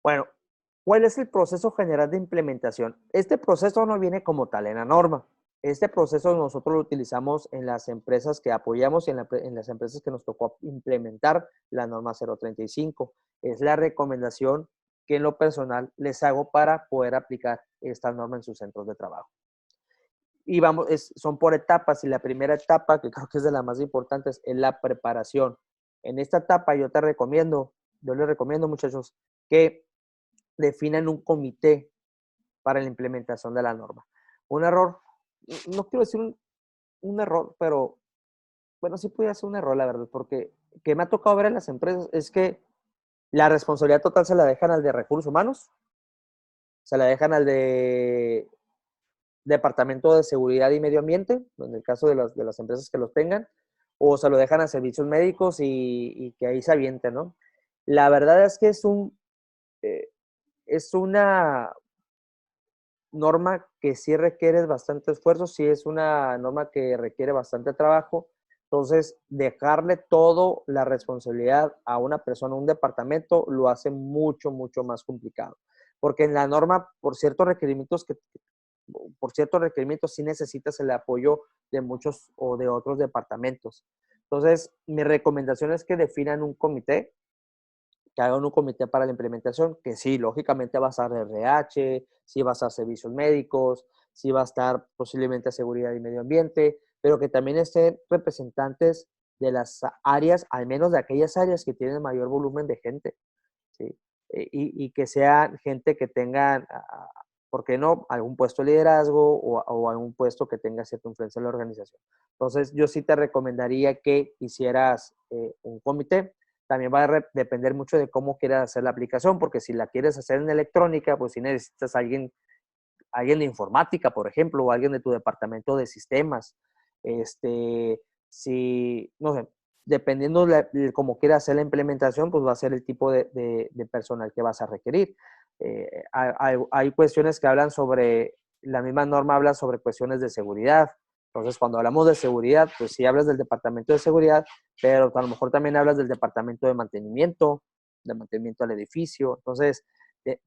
Bueno, ¿cuál es el proceso general de implementación? Este proceso no viene como tal en la norma. Este proceso nosotros lo utilizamos en las empresas que apoyamos y en las empresas que nos tocó implementar la norma 035. Es la recomendación que en lo personal les hago para poder aplicar esta norma en sus centros de trabajo. Y vamos, son por etapas, y la primera etapa, que creo que es de las más importantes, es la preparación. En esta etapa yo les recomiendo, muchachos, que definan un comité para la implementación de la norma. Un error, no quiero decir un error, pero bueno, sí puede ser un error, la verdad, porque que me ha tocado ver en las empresas es que la responsabilidad total se la dejan al de recursos humanos, se la dejan al de Departamento de Seguridad y Medio Ambiente, en el caso de las empresas que los tengan, o se lo dejan a servicios médicos y que ahí se avienten, ¿no? La verdad es que es una norma que sí requiere bastante esfuerzo, sí es una norma que requiere bastante trabajo. Entonces, dejarle todo la responsabilidad a una persona, a un departamento, lo hace mucho, mucho más complicado. Porque en la norma, por ciertos requerimientos sí necesitas el apoyo de muchos o de otros departamentos. Entonces, mi recomendación es que definan un comité, que hagan un comité para la implementación, que sí, lógicamente va a estar RH, sí va a estar servicios médicos, sí va a estar posiblemente seguridad y medio ambiente, pero que también estén representantes de las áreas, al menos de aquellas áreas que tienen mayor volumen de gente, ¿sí? Y que sea gente que tenga, ¿por qué no?, algún puesto de liderazgo o algún puesto que tenga cierta influencia en la organización. Entonces, yo sí te recomendaría que hicieras un comité. También va a depender mucho de cómo quieras hacer la aplicación, porque si la quieres hacer en electrónica, pues si necesitas alguien de informática, por ejemplo, o alguien de tu departamento de sistemas. Si, no sé, dependiendo de cómo quieras hacer la implementación, pues va a ser el tipo de personal que vas a requerir. Hay cuestiones que hablan sobre, la misma norma habla sobre cuestiones de seguridad. Entonces, cuando hablamos de seguridad, pues sí hablas del departamento de seguridad, pero a lo mejor también hablas del departamento de mantenimiento al edificio. Entonces,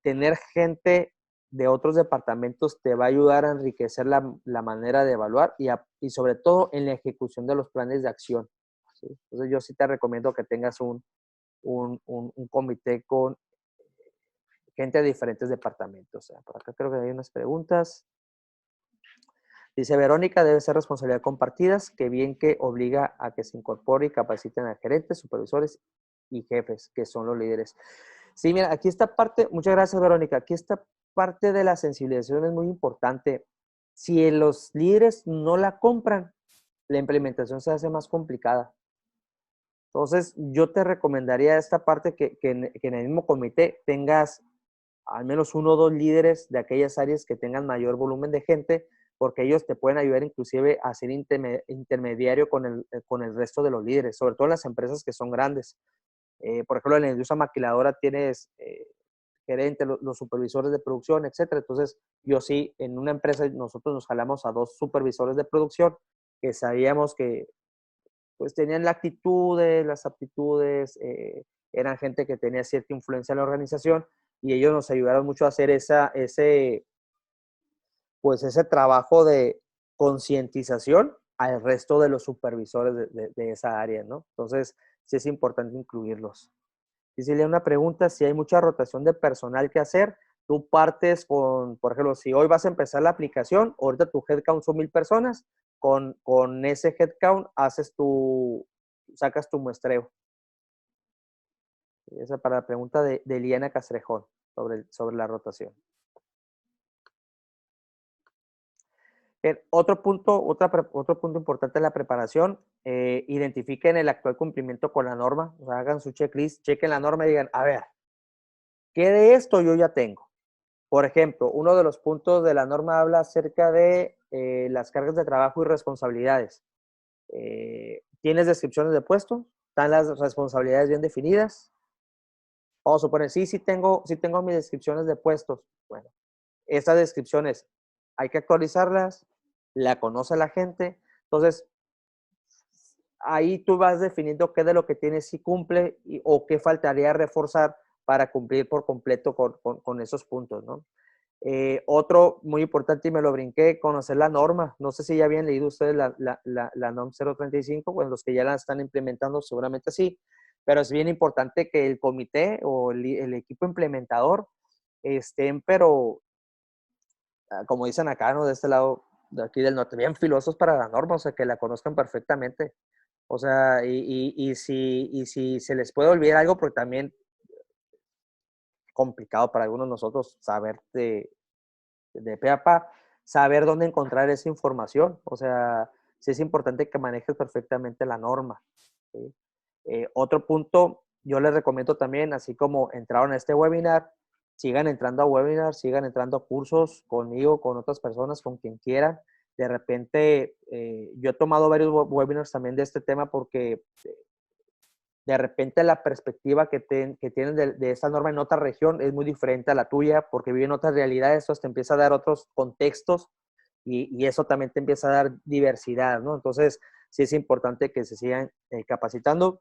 tener gente de otros departamentos te va a ayudar a enriquecer la manera de evaluar y sobre todo en la ejecución de los planes de acción, ¿sí? Entonces yo sí te recomiendo que tengas un comité con gente de diferentes departamentos. O sea, por acá creo que hay unas preguntas. Dice Verónica, debe ser responsabilidad compartidas, que bien que obliga a que se incorpore y capaciten a gerentes, supervisores y jefes, que son los líderes. Sí, mira, aquí esta parte, muchas gracias Verónica, aquí esta parte de la sensibilización es muy importante. Si los líderes no la compran, la implementación se hace más complicada. Entonces, yo te recomendaría esta parte que en el mismo comité tengas al menos uno o dos líderes de aquellas áreas que tengan mayor volumen de gente, porque ellos te pueden ayudar inclusive a ser intermediario con el resto de los líderes, sobre todo en las empresas que son grandes. Por ejemplo, en la industria maquiladora tienes gerente, los supervisores de producción, etcétera. Entonces, yo sí, en una empresa nosotros nos jalamos a dos supervisores de producción que sabíamos que pues tenían la actitud, las aptitudes, eran gente que tenía cierta influencia en la organización y ellos nos ayudaron mucho a hacer pues ese trabajo de concientización al resto de los supervisores de esa área, ¿no? Entonces, sí es importante incluirlos. Y si le una pregunta, si hay mucha rotación de personal que hacer, tú partes con, por ejemplo, si hoy vas a empezar la aplicación, ahorita tu headcount son 1000 personas, con ese headcount sacas tu muestreo. Esa para la pregunta de Eliana Castrejón sobre la rotación. Otro punto importante en la preparación, identifiquen el actual cumplimiento con la norma, o sea, hagan su checklist, chequen la norma y digan, a ver, ¿qué de esto yo ya tengo? Por ejemplo, uno de los puntos de la norma habla acerca de las cargas de trabajo y responsabilidades. ¿Tienes descripciones de puesto? ¿Están las responsabilidades bien definidas? Vamos a suponer, sí tengo mis descripciones de puestos. Bueno, estas descripciones hay que actualizarlas, la conoce la gente. Entonces, ahí tú vas definiendo qué de lo que tienes sí cumple o qué faltaría reforzar para cumplir por completo con esos puntos, ¿no? Otro muy importante, y me lo brinqué, conocer la norma. No sé si ya habían leído ustedes la NOM 035, bueno, los que ya la están implementando seguramente sí, pero es bien importante que el comité o el equipo implementador estén, pero como dicen acá, ¿no? De este lado, de aquí del norte, bien filosos para la norma, o sea, que la conozcan perfectamente. O sea, y si se les puede olvidar algo, porque también complicado para algunos de nosotros saber de pe a pa, saber dónde encontrar esa información. O sea, sí es importante que manejes perfectamente la norma. ¿Sí? Otro punto, yo les recomiendo también, así como entraron a este webinar, sigan entrando a webinars, sigan entrando a cursos conmigo, con otras personas, con quien quieran. De repente, yo he tomado varios webinars también de este tema porque de repente la perspectiva que tienen de esta norma en otra región es muy diferente a la tuya porque viven otras realidades, eso te empieza a dar otros contextos y eso también te empieza a dar diversidad, ¿no? Entonces, sí es importante que se sigan capacitando.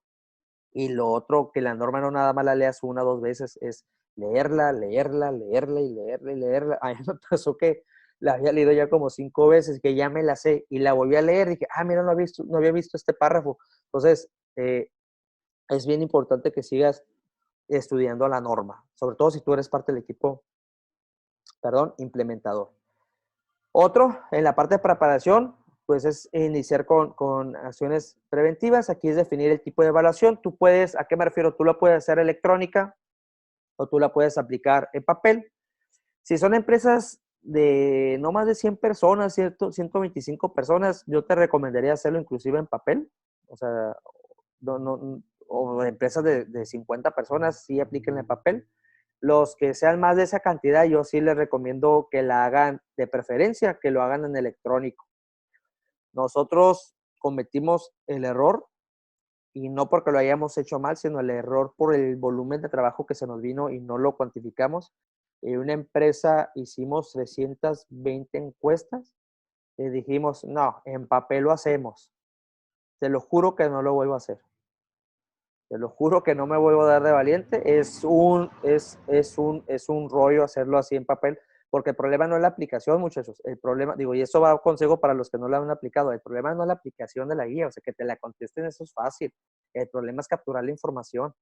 Y lo otro, que la norma no nada más la leas una o dos veces, es leerla, leerla, leerla y leerla y leerla. A mí me pasó que la había leído ya como 5 veces, que ya me la sé, y la volví a leer y dije, mira, no había visto este párrafo. Entonces, es bien importante que sigas estudiando la norma, sobre todo si tú eres parte del equipo, perdón, implementador. Otro, en la parte de preparación, pues es iniciar con acciones preventivas. Aquí es definir el tipo de evaluación. Tú puedes, ¿a qué me refiero? Tú la puedes hacer electrónica o tú la puedes aplicar en papel. Si son empresas de no más de 100 personas, ¿cierto? 125 personas, yo te recomendaría hacerlo inclusive en papel. O sea, o empresas de 50 personas, sí apliquen en papel. Los que sean más de esa cantidad, yo sí les recomiendo que la hagan de preferencia, que lo hagan en electrónico. Nosotros cometimos el error, y no porque lo hayamos hecho mal, sino el error por el volumen de trabajo que se nos vino y no lo cuantificamos. En una empresa hicimos 320 encuestas y dijimos, no, en papel lo hacemos. Te lo juro que no lo vuelvo a hacer. Te lo juro que no me vuelvo a dar de valiente. Es un rollo hacerlo así en papel, porque el problema no es la aplicación, muchachos. El problema, digo, y eso va a consejo para los que no la han aplicado. El problema no es la aplicación de la guía, o sea, que te la contesten, eso es fácil. El problema es capturar la información.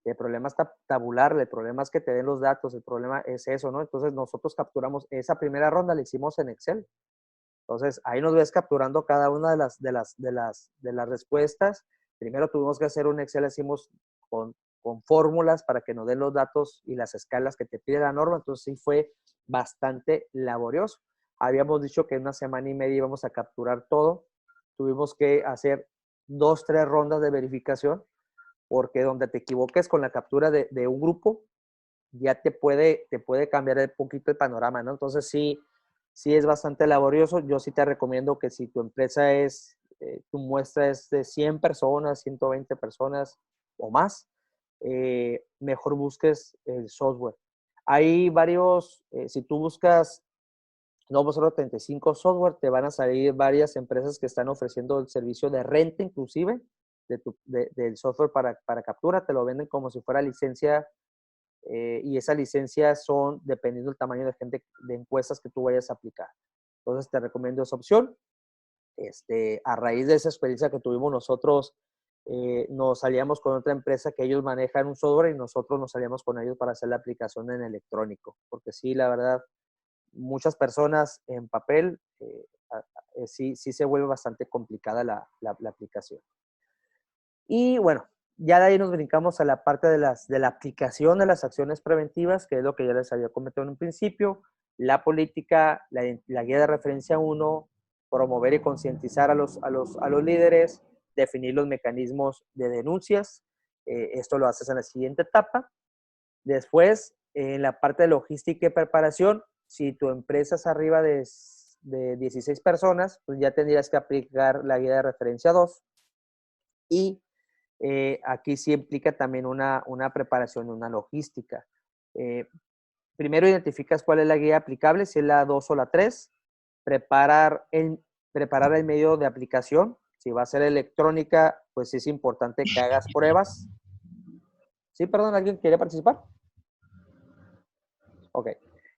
El problema es tabularla, el problema es que te den los datos, el problema es eso, ¿no? Entonces nosotros capturamos esa primera ronda, la hicimos en Excel. Entonces, ahí nos ves capturando cada una de las respuestas. Primero tuvimos que hacer un Excel, hicimos con fórmulas para que nos den los datos y las escalas que te pide la norma. Entonces, sí fue bastante laborioso. Habíamos dicho que en una semana y media íbamos a capturar todo. Tuvimos que hacer 2, 3 rondas de verificación, porque donde te equivoques con la captura de un grupo, ya te puede cambiar un poquito el panorama, ¿no? Entonces, sí es bastante laborioso. Yo sí te recomiendo que si tu empresa tu muestra es de 100 personas, 120 personas o más, mejor busques el software. Hay varios, si tú buscas Novo 035 software, te van a salir varias empresas que están ofreciendo el servicio de renta inclusive del software para captura. Te lo venden como si fuera licencia, y esas licencias son dependiendo del tamaño de gente de encuestas que tú vayas a aplicar. Entonces te recomiendo esa opción. A raíz de esa experiencia que tuvimos nosotros, nos salíamos con otra empresa que ellos manejan un software y nosotros nos salíamos con ellos para hacer la aplicación en electrónico. Porque sí, la verdad, muchas personas en papel, sí se vuelve bastante complicada la aplicación. Y bueno, ya de ahí nos brincamos a la parte de la aplicación de las acciones preventivas, que es lo que ya les había comentado en un principio, la política, la guía de referencia 1, promover y concientizar a los líderes, definir los mecanismos de denuncias. Esto lo haces en la siguiente etapa. Después, en la parte de logística y preparación, si tu empresa es arriba de 16 personas, pues ya tendrías que aplicar la guía de referencia 2. Y aquí sí implica también una preparación, una logística. Primero identificas cuál es la guía aplicable, si es la 2 o la 3. Preparar el medio de aplicación. Si va a ser electrónica, pues es importante que hagas pruebas. Sí, perdón, ¿alguien quiere participar? Ok.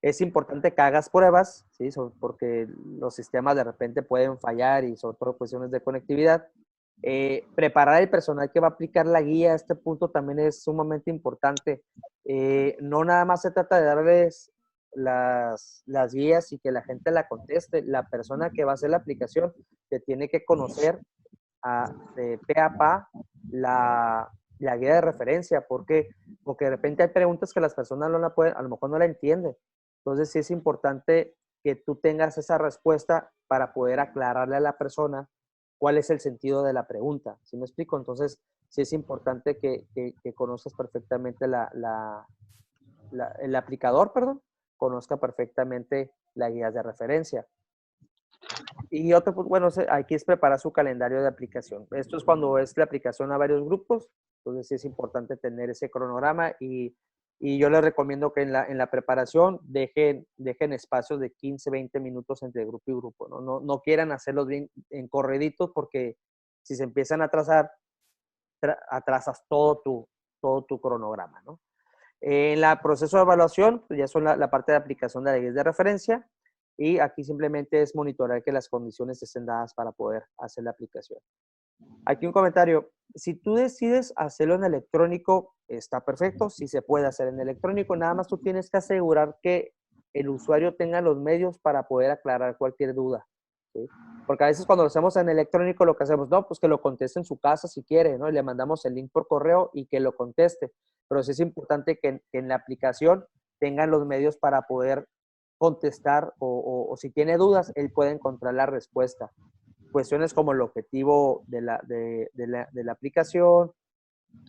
Es importante que hagas pruebas, ¿sí? Porque los sistemas de repente pueden fallar y sobre todo cuestiones de conectividad. Preparar el personal que va a aplicar la guía a este punto también es sumamente importante. No nada más se trata de darles las guías y que la gente la conteste. La persona que va a hacer la aplicación te tiene que conocer de pe a pa la, la guía de referencia. ¿Por qué? Porque de repente hay preguntas que las personas no la pueden, a lo mejor no la entienden. Entonces sí es importante que tú tengas esa respuesta para poder aclararle a la persona cuál es el sentido de la pregunta. ¿Sí me explico? Entonces sí es importante que conozcas perfectamente el aplicador, perdón, conozca perfectamente la guía de referencia. Y otro, pues, bueno, aquí es preparar su calendario de aplicación. Esto es cuando es la aplicación a varios grupos, entonces sí es importante tener ese cronograma y yo les recomiendo que en la preparación dejen espacios de 15, 20 minutos entre grupo y grupo, ¿no? No quieran hacerlos bien en correditos porque si se empiezan a atrasar, atrasas todo tu cronograma, ¿no? En el proceso de evaluación, pues ya son la parte de aplicación de la guía de referencia y aquí simplemente es monitorear que las condiciones estén dadas para poder hacer la aplicación. Aquí un comentario. Si tú decides hacerlo en electrónico, está perfecto. Si se puede hacer en electrónico, nada más tú tienes que asegurar que el usuario tenga los medios para poder aclarar cualquier duda, ¿sí? Porque a veces cuando lo hacemos en electrónico, lo que hacemos, no, pues que lo conteste en su casa si quiere, ¿no? Y le mandamos el link por correo y que lo conteste. Pero sí es importante que en la aplicación tengan los medios para poder contestar o si tiene dudas, él puede encontrar la respuesta. Cuestiones como el objetivo de la aplicación,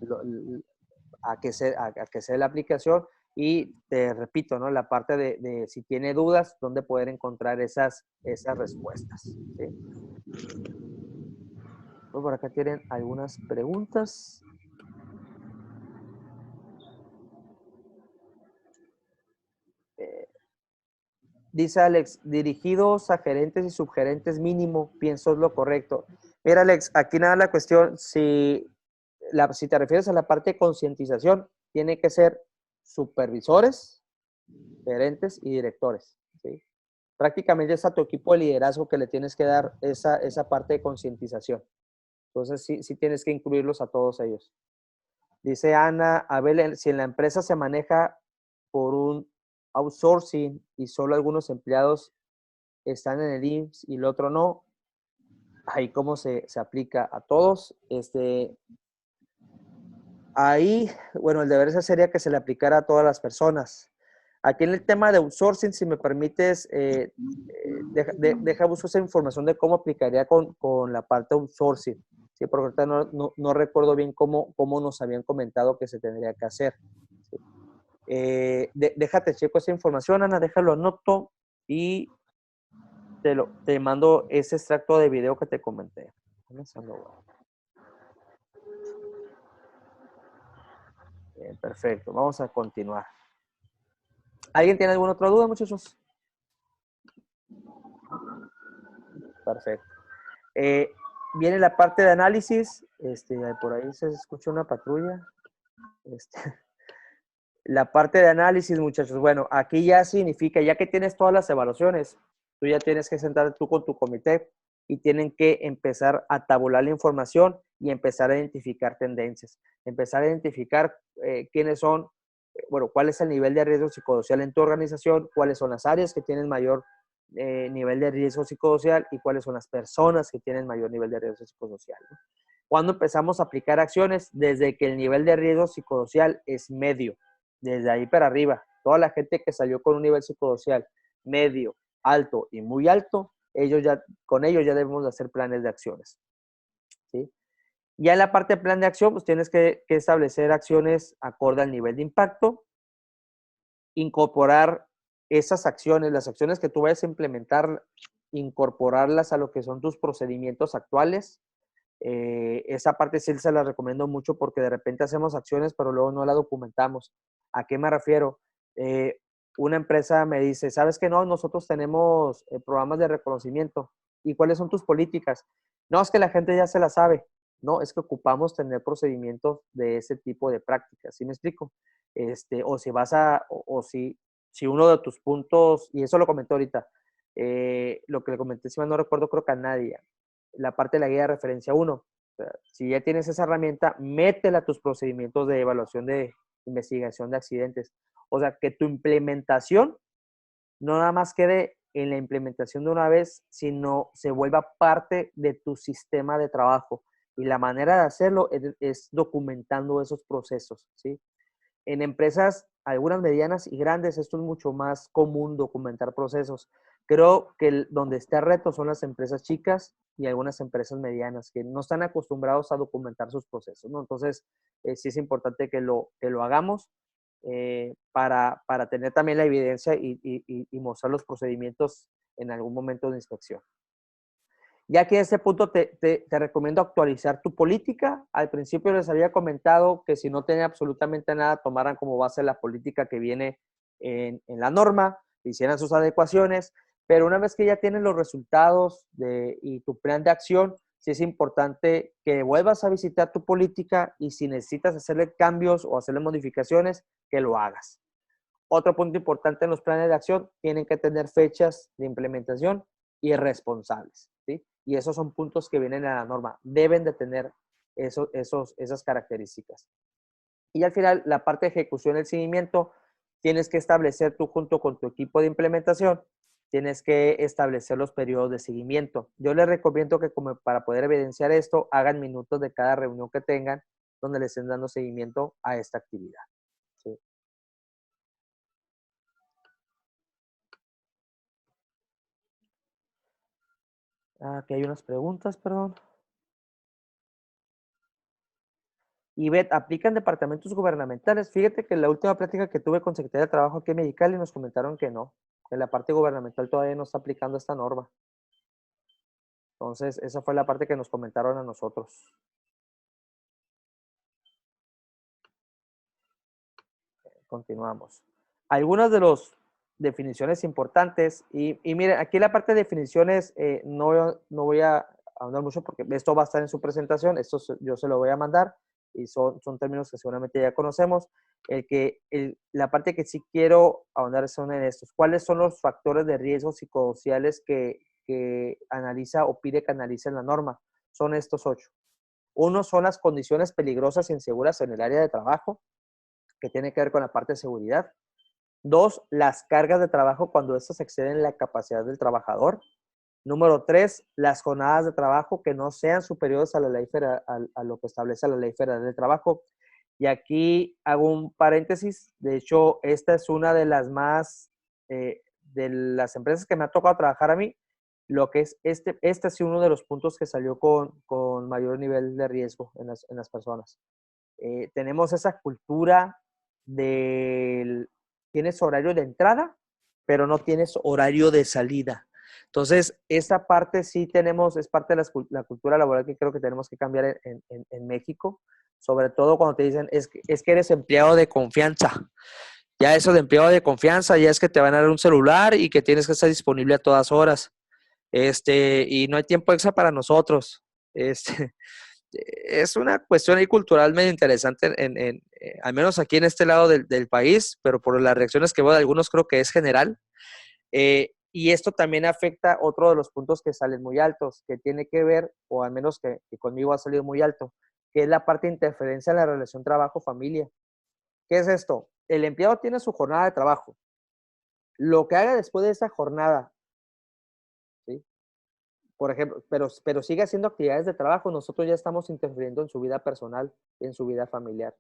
lo, a qué sea la aplicación y te repito, ¿no? La parte de si tiene dudas, dónde poder encontrar esas respuestas, ¿sí? Pues por acá tienen algunas preguntas. Eh, Dice Alex, dirigidos a gerentes y subgerentes mínimo, pienso es lo correcto. Mira, Alex, aquí nada la cuestión, si te refieres a la parte de concientización, tiene que ser supervisores, gerentes y directores, ¿sí? Prácticamente es a tu equipo de liderazgo que le tienes que dar esa parte de concientización. Entonces, sí tienes que incluirlos a todos ellos. Dice Ana, a ver, si en la empresa se maneja por un outsourcing y solo algunos empleados están en el IMSS y el otro no, ahí cómo se aplica a todos. Ahí, bueno, el deber sería que se le aplicara a todas las personas. Aquí en el tema de outsourcing, si me permites, deja buscar esa información de cómo aplicaría con la parte outsourcing. Sí, porque ahorita no recuerdo bien cómo nos habían comentado que se tendría que hacer. ¿Sí? Déjate checo esa información, Ana, déjalo anoto y te mando ese extracto de video que te comenté. Bien, perfecto, vamos a continuar. ¿Alguien tiene alguna otra duda, muchachos? Perfecto. Eh, Viene la parte de análisis. Por ahí se escucha una patrulla. Este, la parte de análisis, muchachos. Bueno, aquí ya significa, ya que tienes todas las evaluaciones, tú ya tienes que sentarte tú con tu comité y tienen que empezar a tabular la información y empezar a identificar tendencias. Empezar a identificar quiénes son, bueno, cuál es el nivel de riesgo psicosocial en tu organización, cuáles son las áreas que tienen mayor nivel de riesgo psicosocial y cuáles son las personas que tienen mayor nivel de riesgo psicosocial, ¿no? Cuando empezamos a aplicar acciones, desde que el nivel de riesgo psicosocial es medio, desde ahí para arriba, toda la gente que salió con un nivel psicosocial medio, alto y muy alto, con ellos ya debemos de hacer planes de acciones, ¿sí? Ya en la parte de plan de acción, pues tienes que establecer acciones acorde al nivel de impacto, incorporar esas acciones, las acciones que tú vayas a implementar, incorporarlas a lo que son tus procedimientos actuales. Esa parte sí se la recomiendo mucho porque de repente hacemos acciones, pero luego no la documentamos. ¿A qué me refiero? Una empresa me dice, ¿sabes qué? No, nosotros tenemos programas de reconocimiento. ¿Y cuáles son tus políticas? No, es que la gente ya se la sabe. No, es que ocupamos tener procedimientos de ese tipo de prácticas, ¿sí me explico? O si vas a, o si uno de tus puntos, y eso lo comenté ahorita, lo que le comenté, si mal no recuerdo, creo que a Nadia, la parte de la guía de referencia uno. O sea, si ya tienes esa herramienta, métela a tus procedimientos de evaluación de investigación de accidentes. O sea, que tu implementación no nada más quede en la implementación de una vez, sino se vuelva parte de tu sistema de trabajo. Y la manera de hacerlo es documentando esos procesos, ¿sí? En empresas, algunas medianas y grandes, esto es mucho más común documentar procesos. Creo que donde está el reto son las empresas chicas y algunas empresas medianas que no están acostumbrados a documentar sus procesos, ¿no? Entonces, sí es importante que lo hagamos para tener también la evidencia y mostrar los procedimientos en algún momento de inspección. Ya que en este punto te recomiendo actualizar tu política. Al principio les había comentado que si no tenía absolutamente nada, tomaran como base la política que viene en la norma, hicieran sus adecuaciones, pero una vez que ya tienen los resultados y tu plan de acción, sí es importante que vuelvas a visitar tu política y si necesitas hacerle cambios o hacerle modificaciones, que lo hagas. Otro punto importante en los planes de acción, tienen que tener fechas de implementación y responsables, ¿sí? Y esos son puntos que vienen a la norma. Deben de tener esas características. Y al final, la parte de ejecución y el seguimiento, tienes que establecer tú junto con tu equipo de implementación, tienes que establecer los periodos de seguimiento. Yo les recomiendo que como para poder evidenciar esto, hagan minutos de cada reunión que tengan donde les estén dando seguimiento a esta actividad, ¿sí? Aquí hay unas preguntas, perdón. Y Bet, ¿aplican departamentos gubernamentales? Fíjate que la última plática que tuve con Secretaría de Trabajo aquí en Mexicali nos comentaron que no, que la parte gubernamental todavía no está aplicando esta norma. Entonces, esa fue la parte que nos comentaron a nosotros. Continuamos. Algunas de las definiciones importantes, y miren, aquí la parte de definiciones no voy a ahondar mucho porque esto va a estar en su presentación, yo se lo voy a mandar y son términos que seguramente ya conocemos. La parte que sí quiero ahondar son en estos. ¿Cuáles son los factores de riesgo psicosociales que analiza o pide que analice la norma? Son estos 8. Uno son las condiciones peligrosas e inseguras en el área de trabajo, que tiene que ver con la parte de seguridad. 2, las cargas de trabajo cuando estas exceden la capacidad del trabajador. Número 3, las jornadas de trabajo que no sean superiores a la ley federal, a lo que establece la Ley Federal del Trabajo. Y aquí hago un paréntesis. De hecho, esta es una de las más, de las empresas que me ha tocado trabajar a mí, lo que es este ha sido uno de los puntos que salió con mayor nivel de riesgo en las personas. Tenemos esa cultura del, tienes horario de entrada, pero no tienes horario de salida. Entonces, esa parte sí tenemos, es parte de la cultura laboral que creo que tenemos que cambiar en México, sobre todo cuando te dicen, es que eres empleado de confianza. Ya eso de empleado de confianza, ya es que te van a dar un celular y que tienes que estar disponible a todas horas. Y no hay tiempo extra para nosotros. Es una cuestión ahí cultural medio interesante, al menos aquí en este lado del país, pero por las reacciones que veo de algunos creo que es general. Y esto también afecta otro de los puntos que salen muy altos, que tiene que ver, o al menos que conmigo ha salido muy alto, que es la parte de interferencia en la relación trabajo-familia. ¿Qué es esto? El empleado tiene su jornada de trabajo. Lo que haga después de esa jornada, ¿sí? Por ejemplo, pero sigue haciendo actividades de trabajo, nosotros ya estamos interfiriendo en su vida personal, en su vida familiar.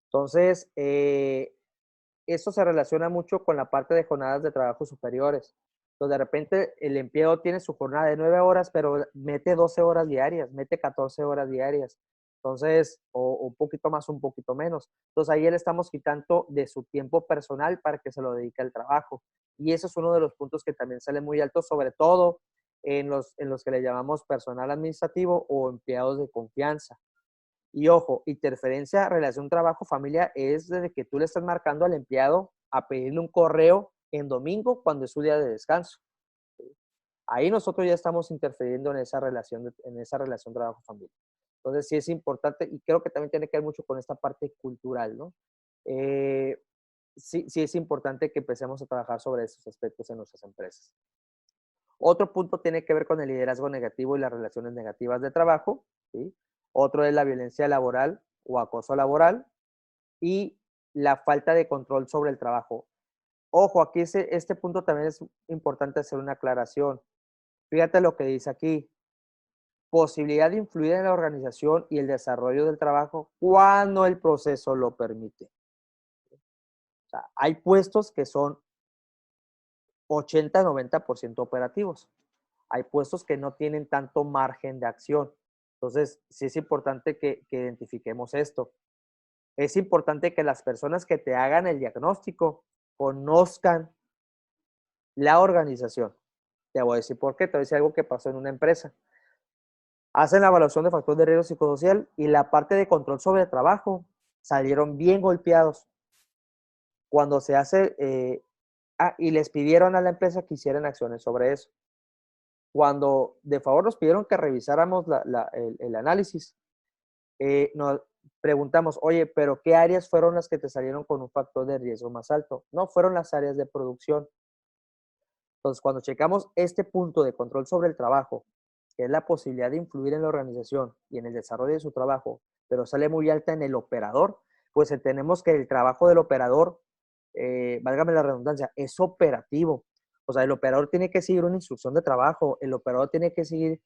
Entonces, esto se relaciona mucho con la parte de jornadas de trabajo superiores. Entonces, de repente, el empleado tiene su jornada de 9 horas, pero mete 12 horas diarias, mete 14 horas diarias. Entonces, o un poquito más, un poquito menos. Entonces, ahí le estamos quitando de su tiempo personal para que se lo dedique al trabajo. Y eso es uno de los puntos que también sale muy alto, sobre todo en los que le llamamos personal administrativo o empleados de confianza. Y ojo, interferencia, relación trabajo-familia es desde que tú le estás marcando al empleado a pedirle un correo en domingo cuando es su día de descanso. Ahí nosotros ya estamos interfiriendo en esa relación trabajo-familia. Entonces sí es importante y creo que también tiene que ver mucho con esta parte cultural, ¿no? Sí, sí es importante que empecemos a trabajar sobre esos aspectos en nuestras empresas. Otro punto tiene que ver con el liderazgo negativo y las relaciones negativas de trabajo, ¿sí? Otro es la violencia laboral o acoso laboral y la falta de control sobre el trabajo. Ojo, aquí este punto también es importante hacer una aclaración. Fíjate lo que dice aquí. Posibilidad de influir en la organización y el desarrollo del trabajo cuando el proceso lo permite. O sea, hay puestos que son 80-90% operativos. Hay puestos que no tienen tanto margen de acción. Entonces, sí es importante que identifiquemos esto. Es importante que las personas que te hagan el diagnóstico conozcan la organización. Te voy a decir por qué. Te voy a decir algo que pasó en una empresa. Hacen la evaluación de factor de riesgo psicosocial y la parte de control sobre el trabajo salieron bien golpeados. Cuando se hace, y les pidieron a la empresa que hicieran acciones sobre eso. Cuando de favor nos pidieron que revisáramos el análisis, nos preguntamos, oye, pero ¿qué áreas fueron las que te salieron con un factor de riesgo más alto? No, fueron las áreas de producción. Entonces, cuando checamos este punto de control sobre el trabajo, que es la posibilidad de influir en la organización y en el desarrollo de su trabajo, pero sale muy alta en el operador, pues entendemos que el trabajo del operador, válgame la redundancia, es operativo. O sea, el operador tiene que seguir una instrucción de trabajo, el operador tiene que seguir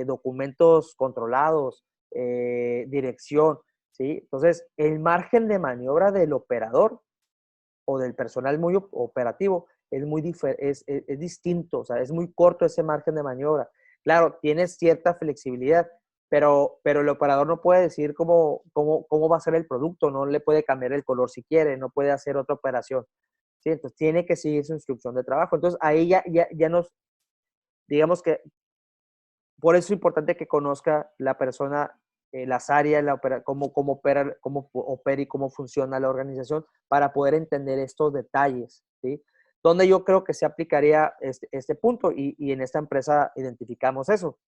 documentos controlados, dirección, ¿sí? Entonces, el margen de maniobra del operador o del personal muy operativo es distinto, o sea, es muy corto ese margen de maniobra. Claro, tienes cierta flexibilidad, pero el operador no puede decir cómo va a ser el producto, no le puede cambiar el color si quiere, no puede hacer otra operación. ¿Sí? Entonces, tiene que seguir su instrucción de trabajo. Entonces, ahí ya nos, digamos que, por eso es importante que conozca la persona las áreas, cómo opera y cómo funciona la organización para poder entender estos detalles, ¿sí? Donde yo creo que se aplicaría este punto y en esta empresa identificamos eso.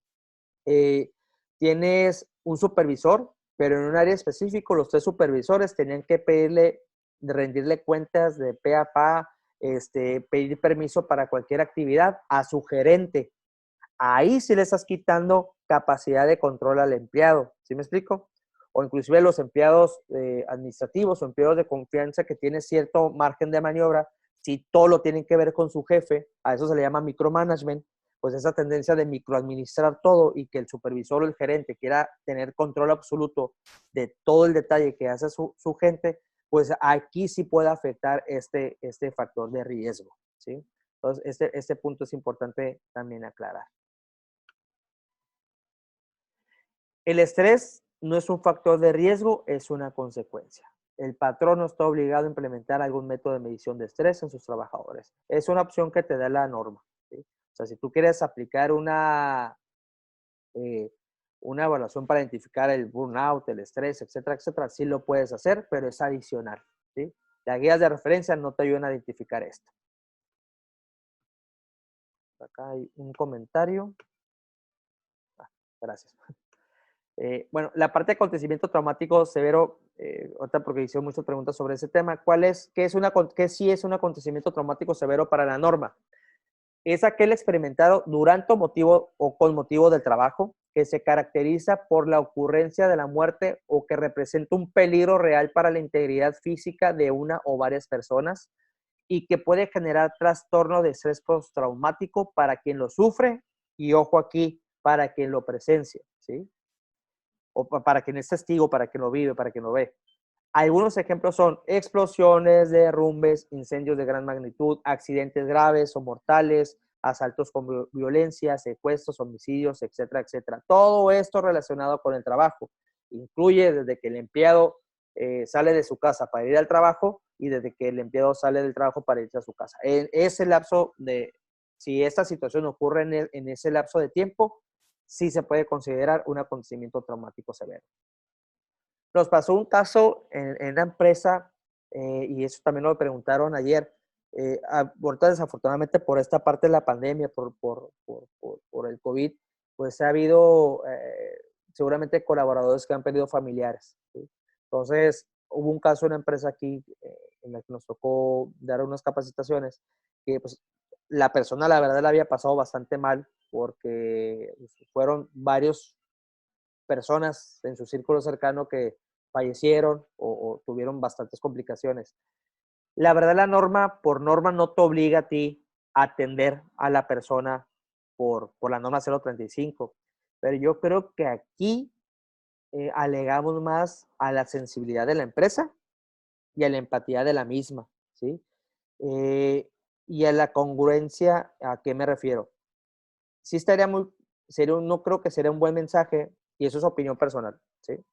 Eh, Tienes un supervisor, pero en un área específico los 3 supervisores tenían que rendirle cuentas de pe a pa, pedir permiso para cualquier actividad a su gerente. Ahí sí le estás quitando capacidad de control al empleado, ¿sí me explico? O inclusive los empleados administrativos o empleados de confianza que tienen cierto margen de maniobra, si todo lo tienen que ver con su jefe, a eso se le llama micromanagement, pues esa tendencia de microadministrar todo y que el supervisor o el gerente quiera tener control absoluto de todo el detalle que hace su gente, pues aquí sí puede afectar este factor de riesgo, ¿sí? Entonces, este punto es importante también aclarar. El estrés no es un factor de riesgo, es una consecuencia. El patrón no está obligado a implementar algún método de medición de estrés en sus trabajadores. Es una opción que te da la norma, ¿sí? O sea, si tú quieres aplicar eh, una evaluación para identificar el burnout, el estrés, etcétera, sí lo puedes hacer, pero es adicional, ¿sí? Las guías de referencia no te ayudan a identificar esto. Acá hay un comentario. Gracias. Bueno, la parte de acontecimiento traumático severo, ahorita porque hicieron muchas preguntas sobre ese tema, ¿qué sí es un acontecimiento traumático severo para la norma? Es aquel experimentado durante motivo o con motivo del trabajo que se caracteriza por la ocurrencia de la muerte o que representa un peligro real para la integridad física de una o varias personas y que puede generar trastorno de estrés postraumático para quien lo sufre y, ojo aquí, para quien lo presencia, ¿sí? O para quien es testigo, para quien lo vive, para quien lo ve. Algunos ejemplos son explosiones, derrumbes, incendios de gran magnitud, accidentes graves o mortales, asaltos con violencia, secuestros, homicidios, etcétera, etcétera. Todo esto relacionado con el trabajo. Incluye desde que el empleado sale de su casa para ir al trabajo y desde que el empleado sale del trabajo para irse a su casa. En ese lapso si esta situación ocurre en ese lapso de tiempo, sí se puede considerar un acontecimiento traumático severo. Nos pasó un caso en una empresa, y eso también lo preguntaron ayer. Ahorita, desafortunadamente, por esta parte de la pandemia, por el COVID, pues seguramente colaboradores que han perdido familiares, ¿sí? Entonces, hubo un caso en una empresa aquí en la que nos tocó dar unas capacitaciones que pues la persona la verdad la había pasado bastante mal porque fueron varios personas en su círculo cercano que fallecieron o tuvieron bastantes complicaciones. La verdad, la norma, por norma, no te obliga a ti a atender a la persona por la norma 035, pero yo creo que aquí alegamos más a la sensibilidad de la empresa y a la empatía de la misma, ¿sí? Eh, y a la congruencia, ¿a qué me refiero? Sí estaría muy, no creo que sería un buen mensaje, y eso es opinión personal, ¿sí?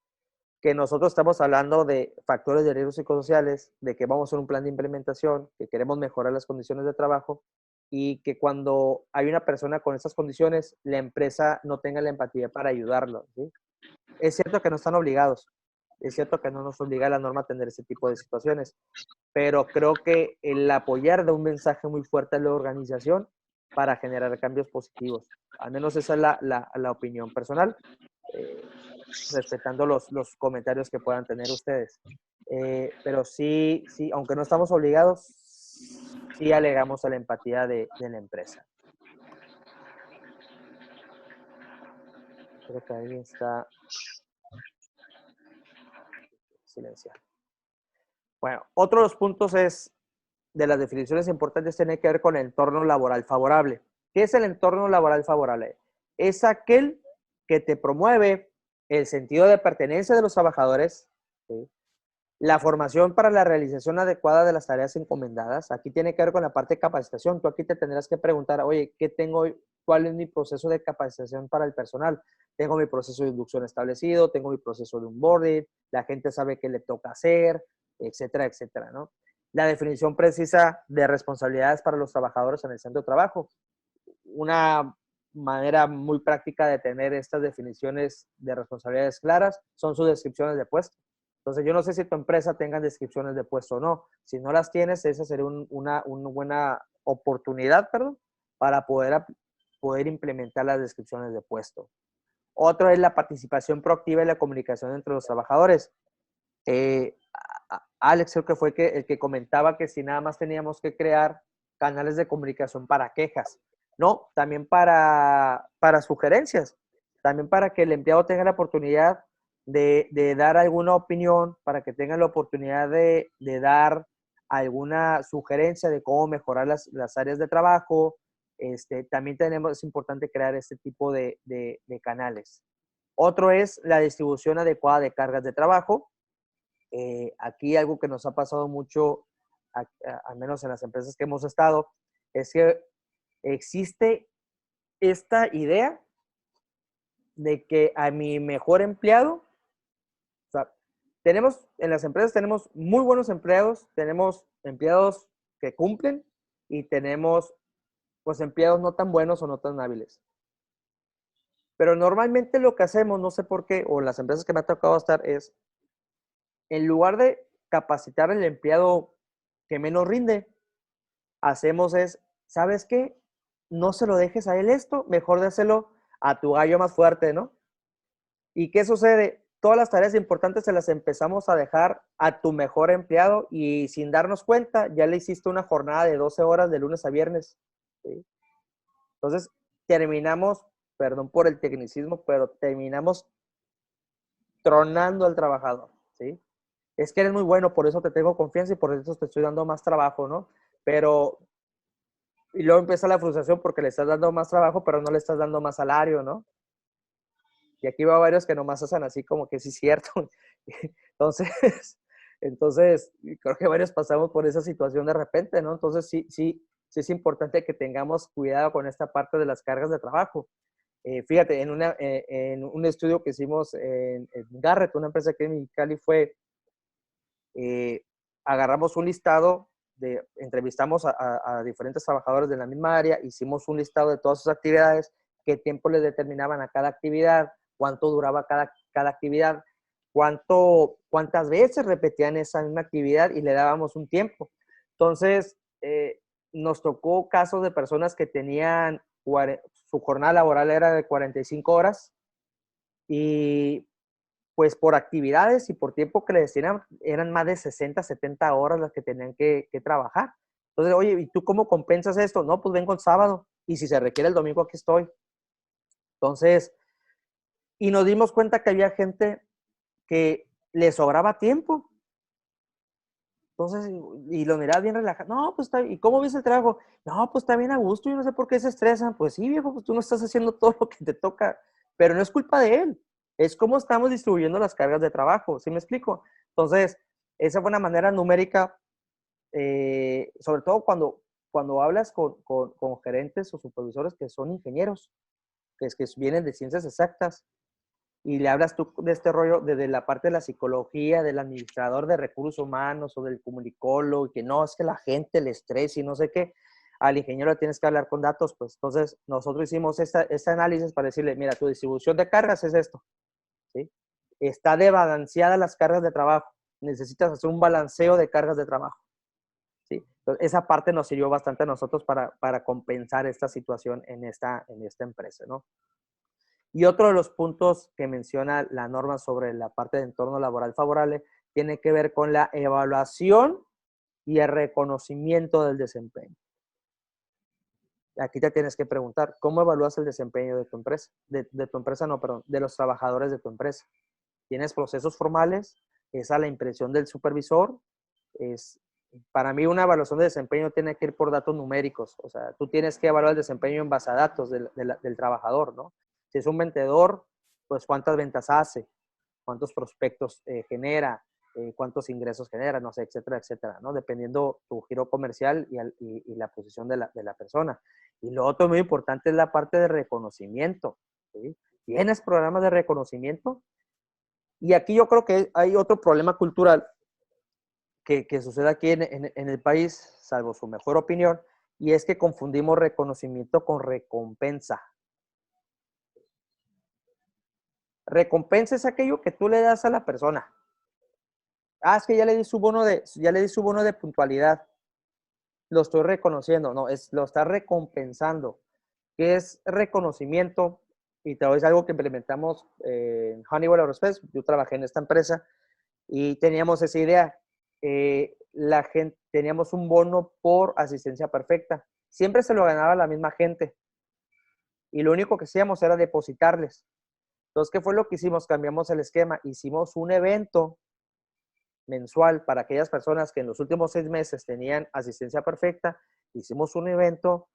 Que nosotros estamos hablando de factores de riesgo psicosociales, de que vamos a hacer un plan de implementación, que queremos mejorar las condiciones de trabajo y que cuando hay una persona con esas condiciones, la empresa no tenga la empatía para ayudarlo, ¿sí? Es cierto que no están obligados, es cierto que no nos obliga la norma a tener ese tipo de situaciones, pero creo que el apoyar da un mensaje muy fuerte a la organización para generar cambios positivos. Al menos esa es la opinión personal. Eh, Respetando los comentarios que puedan tener ustedes. Pero sí, sí, aunque no estamos obligados, sí alegamos a la empatía de la empresa. Creo que alguien está silenciado. Bueno, otro de los puntos es, de las definiciones importantes, tiene que ver con el entorno laboral favorable. ¿Qué es el entorno laboral favorable? Es aquel que te promueve el sentido de pertenencia de los trabajadores, ¿sí? La formación para la realización adecuada de las tareas encomendadas. Aquí tiene que ver con la parte de capacitación. Tú aquí te tendrás que preguntar, oye, ¿qué tengo? ¿Cuál es mi proceso de capacitación para el personal? Tengo mi proceso de inducción establecido, tengo mi proceso de onboarding, la gente sabe qué le toca hacer, etcétera, etcétera, ¿no? La definición precisa de responsabilidades para los trabajadores en el centro de trabajo. Una manera muy práctica de tener estas definiciones de responsabilidades claras son sus descripciones de puesto. Entonces, yo no sé si tu empresa tenga descripciones de puesto o no. Si no las tienes, esa sería una buena oportunidad, perdón, para poder implementar las descripciones de puesto. Otro es la participación proactiva y la comunicación entre los trabajadores. Alex creo que fue el que comentaba que si nada más teníamos que crear canales de comunicación para quejas, no, también para sugerencias, también para que el empleado tenga la oportunidad de dar alguna opinión, para que tenga la oportunidad de dar alguna sugerencia de cómo mejorar las áreas de trabajo. También es importante crear este tipo de canales. Otro es la distribución adecuada de cargas de trabajo. Aquí algo que nos ha pasado mucho, al menos en las empresas que hemos estado, es que existe esta idea de que a mi mejor empleado, o sea, en las empresas tenemos muy buenos empleados, tenemos empleados que cumplen y tenemos pues empleados no tan buenos o no tan hábiles. Pero normalmente lo que hacemos, no sé por qué, o las empresas que me ha tocado estar es, en lugar de capacitar al empleado que menos rinde, hacemos es, ¿sabes qué? No se lo dejes a él esto, mejor déselo a tu gallo más fuerte, ¿no? ¿Y qué sucede? Todas las tareas importantes se las empezamos a dejar a tu mejor empleado y sin darnos cuenta ya le hiciste una jornada de 12 horas de lunes a viernes, ¿sí? Entonces terminamos, perdón por el tecnicismo, pero terminamos tronando al trabajador, ¿sí? Es que eres muy bueno, por eso te tengo confianza y por eso te estoy dando más trabajo, ¿no? Pero y luego empieza la frustración porque le estás dando más trabajo, pero no le estás dando más salario, ¿no? Y aquí va varios que nomás hacen así como que sí es cierto. Entonces, entonces, creo que varios pasamos por esa situación de repente, ¿no? Entonces, sí es importante que tengamos cuidado con esta parte de las cargas de trabajo. Fíjate, en un estudio que hicimos en Garrett, una empresa que en Mexicali fue, eh, agarramos un listado entrevistamos a diferentes trabajadores de la misma área, hicimos un listado de todas sus actividades, qué tiempo les determinaban a cada actividad, cuánto duraba cada actividad, cuántas veces repetían esa misma actividad y le dábamos un tiempo. Entonces, nos tocó casos de personas que tenían, su jornada laboral era de 45 horas Y pues por actividades y por tiempo que le destinaban, eran más de 60, 70 horas las que tenían que trabajar. Entonces, oye, ¿y tú cómo compensas esto? No, pues vengo el sábado y si se requiere el domingo aquí estoy. Entonces, y nos dimos cuenta que había gente que le sobraba tiempo. Entonces, y lo miraba bien relajado. No, pues está bien. ¿Y cómo ves el trabajo? No, pues está bien a gusto. Yo no sé por qué se estresan. Pues sí, viejo, pues tú no estás haciendo todo lo que te toca. Pero no es culpa de él. Es cómo estamos distribuyendo las cargas de trabajo. ¿Sí me explico? Entonces, esa fue una manera numérica, sobre todo cuando hablas con gerentes o supervisores que son ingenieros, que vienen de ciencias exactas y le hablas tú de este rollo desde la parte de la psicología, del administrador de recursos humanos o del comunicólogo, y que no, es que la gente, el estrés y no sé qué, al ingeniero le tienes que hablar con datos, pues entonces nosotros hicimos este análisis para decirle, mira, tu distribución de cargas es esto, ¿sí? Está desbalanceada las cargas de trabajo, necesitas hacer un balanceo de cargas de trabajo, ¿sí? Entonces, esa parte nos sirvió bastante a nosotros para compensar esta situación en esta empresa, ¿no? Y otro de los puntos que menciona la norma sobre la parte de entorno laboral favorable tiene que ver con la evaluación y el reconocimiento del desempeño. Aquí te tienes que preguntar, ¿cómo evalúas el desempeño de tu empresa? De tu empresa, no, perdón, de los trabajadores de tu empresa. ¿Tienes procesos formales? ¿Es a la impresión del supervisor? Es, para mí una evaluación de desempeño tiene que ir por datos numéricos. O sea, tú tienes que evaluar el desempeño en base a datos del trabajador, ¿no? Si es un vendedor, pues cuántas ventas hace, cuántos prospectos genera, cuántos ingresos genera, no sé, etcétera, etcétera, ¿no? Dependiendo tu giro comercial y la posición de la persona. Y lo otro muy importante es la parte de reconocimiento, ¿sí? ¿Tienes programas de reconocimiento? Y aquí yo creo que hay otro problema cultural que sucede aquí en el país, salvo su mejor opinión, y es que confundimos reconocimiento con recompensa. Recompensa es aquello que tú le das a la persona. Ah, es que ya le di su bono de puntualidad. Lo estoy reconociendo. No, lo está recompensando. ¿Qué es reconocimiento? Y te voy a decir algo que implementamos en Honeywell Aerospace. Yo trabajé en esta empresa y teníamos esa idea. La gente, teníamos un bono por asistencia perfecta. Siempre se lo ganaba la misma gente. Y lo único que hacíamos era depositarles. Entonces, ¿qué fue lo que hicimos? Cambiamos el esquema. Hicimos un evento mensual para aquellas personas que en los últimos 6 meses tenían asistencia perfecta. Hicimos un evento,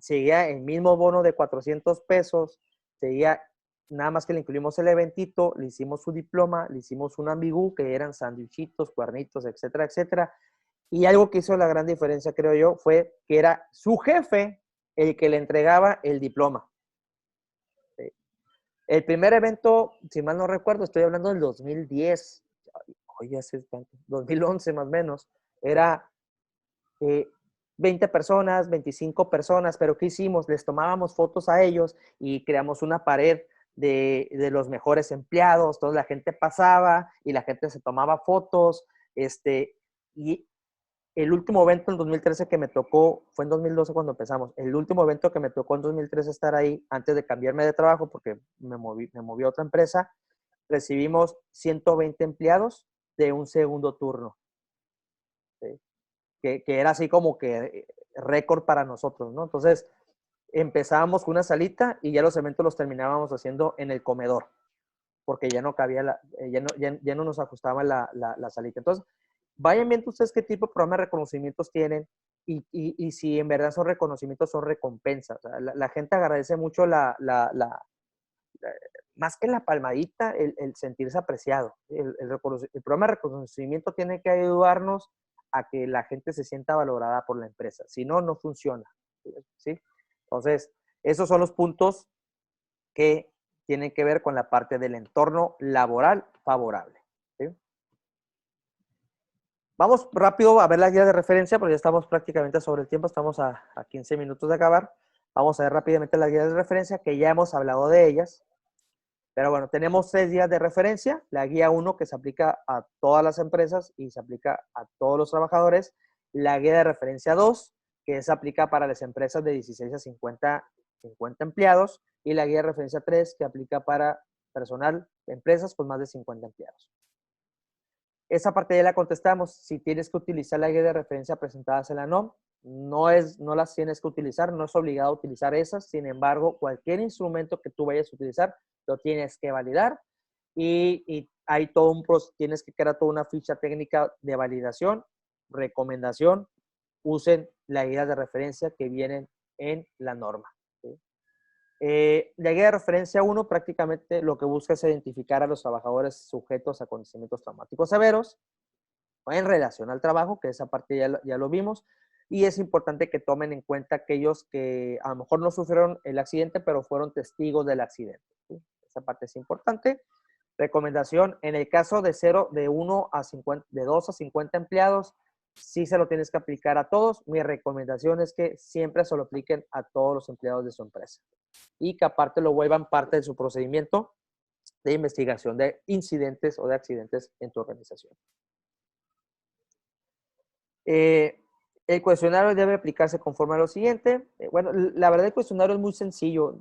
seguía el mismo bono de 400 pesos, seguía nada más que le incluimos el eventito, le hicimos su diploma, le hicimos un ambigú, que eran sandwichitos, cuernitos, etcétera, etcétera. Y algo que hizo la gran diferencia, creo yo, fue que era su jefe el que le entregaba el diploma. El primer evento, si mal no recuerdo, estoy hablando del 2010, oye, hace tanto, 2011 más o menos, era eh, 20 personas, 25 personas, pero ¿qué hicimos? Les tomábamos fotos a ellos y creamos una pared de los mejores empleados, toda la gente pasaba y la gente se tomaba fotos, y el último evento en 2013 que me tocó, fue en 2012 cuando empezamos, el último evento que me tocó en 2013 estar ahí, antes de cambiarme de trabajo, porque me moví a otra empresa, recibimos 120 empleados de un segundo turno, ¿sí? Que era así como que récord para nosotros, ¿no? Entonces, empezábamos con una salita y ya los eventos los terminábamos haciendo en el comedor, porque ya no cabía, ya no nos ajustaba la salita. Entonces, vayan viendo ustedes qué tipo de programa de reconocimientos tienen y si en verdad son reconocimientos, son recompensas. O sea, la gente agradece mucho más que la palmadita, el sentirse apreciado. El programa de reconocimiento tiene que ayudarnos a que la gente se sienta valorada por la empresa. Si no, no funciona, ¿sí? Entonces, esos son los puntos que tienen que ver con la parte del entorno laboral favorable, ¿sí? Vamos rápido a ver la guía de referencia, porque ya estamos prácticamente sobre el tiempo, estamos a 15 minutos de acabar. Vamos a ver rápidamente las guías de referencia, que ya hemos hablado de ellas. Pero bueno, tenemos 6 guías de referencia. La guía 1, que se aplica a todas las empresas y se aplica a todos los trabajadores. La guía de referencia 2, que se aplica para las empresas de 16 a 50 empleados. y la guía de referencia 3, que aplica para personal, empresas con más de 50 empleados. Esa parte ya la contestamos. Si tienes que utilizar la guía de referencia presentadas en la NOM, no las tienes que utilizar, no es obligado a utilizar esas. Sin embargo, cualquier instrumento que tú vayas a utilizar, lo tienes que validar y hay todo tienes que crear toda una ficha técnica de validación, recomendación. Usen la guía de referencia que vienen en la norma. ¿Sí? La guía de referencia 1 prácticamente lo que busca es identificar a los trabajadores sujetos a acontecimientos traumáticos severos en relación al trabajo, que esa parte ya lo vimos, y es importante que tomen en cuenta aquellos que a lo mejor no sufrieron el accidente, pero fueron testigos del accidente. ¿Sí? Esa parte es importante. Recomendación, en el caso de 1 a 50, de 2 a 50 empleados, sí se lo tienes que aplicar a todos. Mi recomendación es que siempre se lo apliquen a todos los empleados de su empresa y que aparte lo vuelvan parte de su procedimiento de investigación de incidentes o de accidentes en tu organización. El cuestionario debe aplicarse conforme a lo siguiente. Bueno, la verdad el cuestionario es muy sencillo.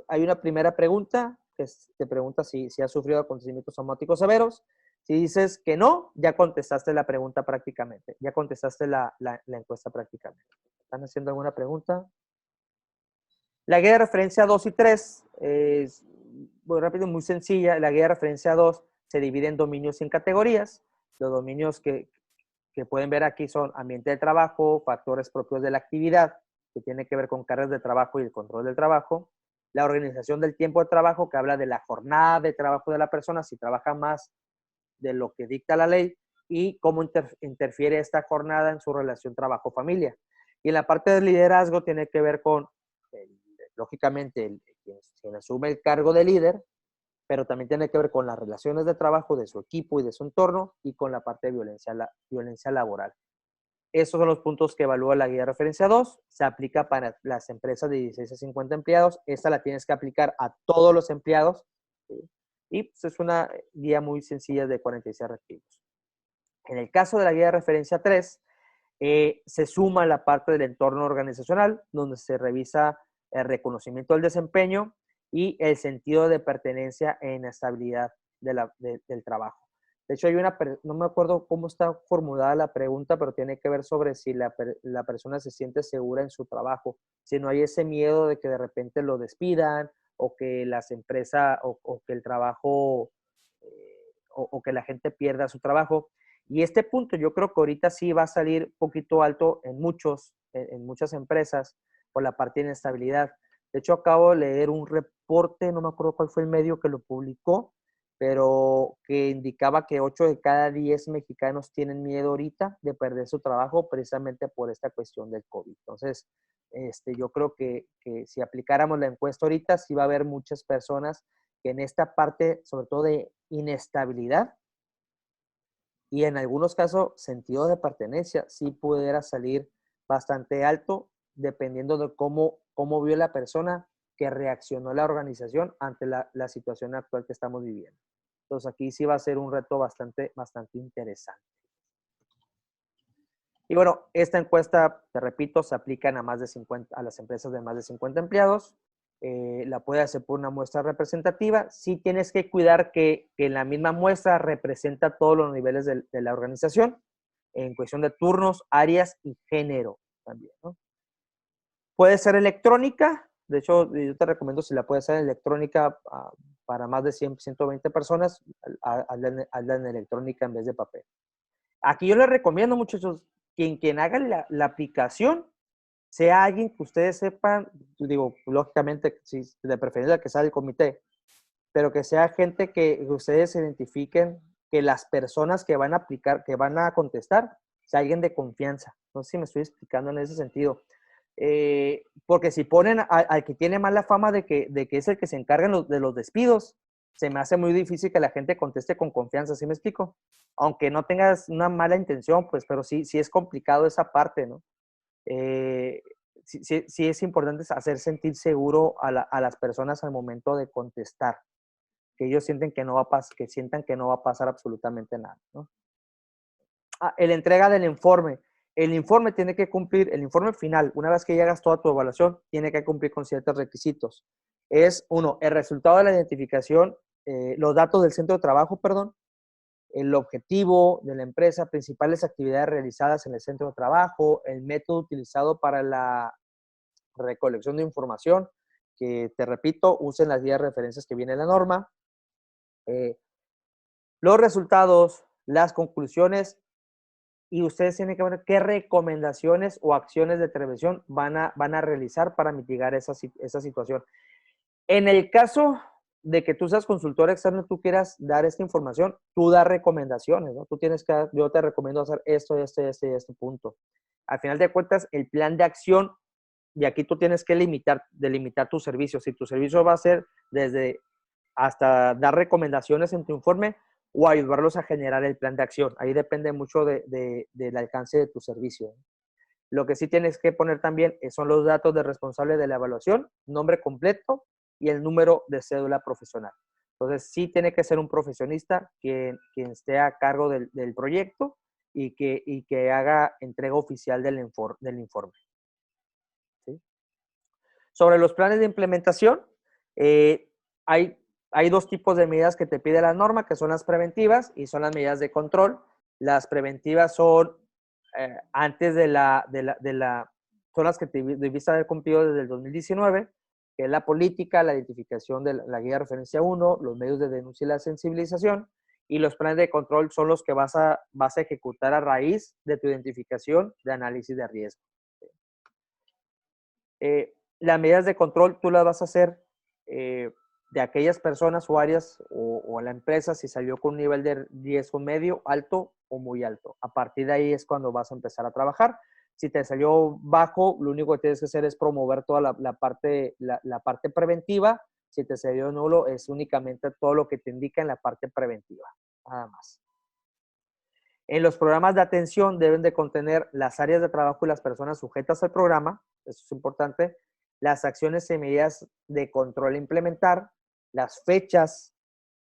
Hay una primera pregunta que te pregunta si has sufrido acontecimientos traumáticos severos. Si dices que no, ya contestaste la pregunta prácticamente. Ya contestaste la encuesta prácticamente. ¿Están haciendo alguna pregunta? La guía de referencia 2 y 3 es muy rápido, muy sencilla. La guía de referencia 2 se divide en dominios y en categorías. Los dominios que pueden ver aquí son ambiente de trabajo, factores propios de la actividad, que tiene que ver con cargas de trabajo y el control del trabajo, la organización del tiempo de trabajo, que habla de la jornada de trabajo de la persona, si trabaja más de lo que dicta la ley, y cómo interfiere esta jornada en su relación trabajo-familia. Y en la parte del liderazgo tiene que ver con, lógicamente, quien asume el cargo de líder, pero también tiene que ver con las relaciones de trabajo de su equipo y de su entorno y con la parte de violencia laboral. Esos son los puntos que evalúa la guía de referencia 2. Se aplica para las empresas de 16 a 50 empleados. Esta la tienes que aplicar a todos los empleados. ¿Sí? Y pues, es una guía muy sencilla de 46 artículos. En el caso de la guía de referencia 3, se suma la parte del entorno organizacional, donde se revisa el reconocimiento del desempeño y el sentido de pertenencia en estabilidad del trabajo. De hecho, no me acuerdo cómo está formulada la pregunta, pero tiene que ver sobre si la persona se siente segura en su trabajo, si no hay ese miedo de que de repente lo despidan o que las empresas o que el trabajo o que la gente pierda su trabajo. Y este punto yo creo que ahorita sí va a salir un poquito alto en muchas empresas por la parte de inestabilidad. De hecho, acabo de leer un reporte, no me acuerdo cuál fue el medio que lo publicó, pero que indicaba que 8 de cada 10 mexicanos tienen miedo ahorita de perder su trabajo precisamente por esta cuestión del COVID. Entonces, yo creo que si aplicáramos la encuesta ahorita, sí va a haber muchas personas que en esta parte, sobre todo de inestabilidad, y en algunos casos sentido de pertenencia, sí pudiera salir bastante alto dependiendo de cómo vio la persona que reaccionó la organización ante la situación actual que estamos viviendo. Entonces aquí sí va a ser un reto bastante interesante. Y bueno, esta encuesta, te repito, se aplican a las empresas de más de 50 empleados. La puede hacer por una muestra representativa. Sí tienes que cuidar que la misma muestra representa todos los niveles de la organización en cuestión de turnos, áreas y género también, ¿no? Puede ser electrónica. De hecho, yo te recomiendo si la puedes hacer electrónica para más de 100, 120 personas, hazla en electrónica en vez de papel. Aquí yo les recomiendo, muchachos, quien haga la aplicación, sea alguien que ustedes sepan, digo, lógicamente, si de preferencia que sea el comité, pero que sea gente que ustedes identifiquen que las personas que van a aplicar, que van a contestar, sea alguien de confianza. No sé si me estoy explicando en ese sentido. Porque si ponen al que tiene mala fama de que es el que se encarga de los despidos, se me hace muy difícil que la gente conteste con confianza, ¿sí me explico? Aunque no tengas una mala intención, pues, pero sí es complicado esa parte, ¿no? Sí es importante hacer sentir seguro a las personas al momento de contestar, que ellos sientan que no va a pasar absolutamente nada, ¿no? La entrega del informe. El informe tiene que cumplir, el informe final, una vez que llegas toda tu evaluación, tiene que cumplir con ciertos requisitos. es, uno, el resultado de la identificación, los datos del centro de trabajo, perdón, el objetivo de la empresa, principales actividades realizadas en el centro de trabajo, el método utilizado para la recolección de información, que te repito, usen las guías de referencias que viene en la norma, los resultados, las conclusiones, y ustedes tienen que ver qué recomendaciones o acciones de intervención van a realizar para mitigar esa situación. En el caso de que tú seas consultor externo y tú quieras dar esta información, tú das recomendaciones, ¿no? Tú tienes que, yo te recomiendo hacer esto, este punto. Al final de cuentas, el plan de acción, y aquí tú tienes que delimitar tu servicio. Si tu servicio va a ser desde hasta dar recomendaciones en tu informe o ayudarlos a generar el plan de acción. Ahí depende mucho del alcance de tu servicio. Lo que sí tienes que poner también son los datos del responsable de la evaluación, nombre completo y el número de cédula profesional. Entonces, sí tiene que ser un profesionista quien esté a cargo del proyecto y que haga entrega oficial del informe. ¿Sí? Sobre los planes de implementación, hay dos tipos de medidas que te pide la norma, que son las preventivas y son las medidas de control. Las preventivas son antes son las que debiste haber cumplido desde el 2019, que es la política, la identificación de la guía de referencia 1, los medios de denuncia y la sensibilización, y los planes de control son los que vas a ejecutar a raíz de tu identificación de análisis de riesgo. Las medidas de control tú las vas a hacer de aquellas personas o áreas o la empresa si salió con un nivel de riesgo medio, alto o muy alto. A partir de ahí es cuando vas a empezar a trabajar. Si te salió bajo, lo único que tienes que hacer es promover toda la parte preventiva. Si te salió nulo, es únicamente todo lo que te indica en la parte preventiva, nada más. En los programas de atención deben de contener las áreas de trabajo y las personas sujetas al programa, eso es importante, las acciones y medidas de control a implementar, las fechas,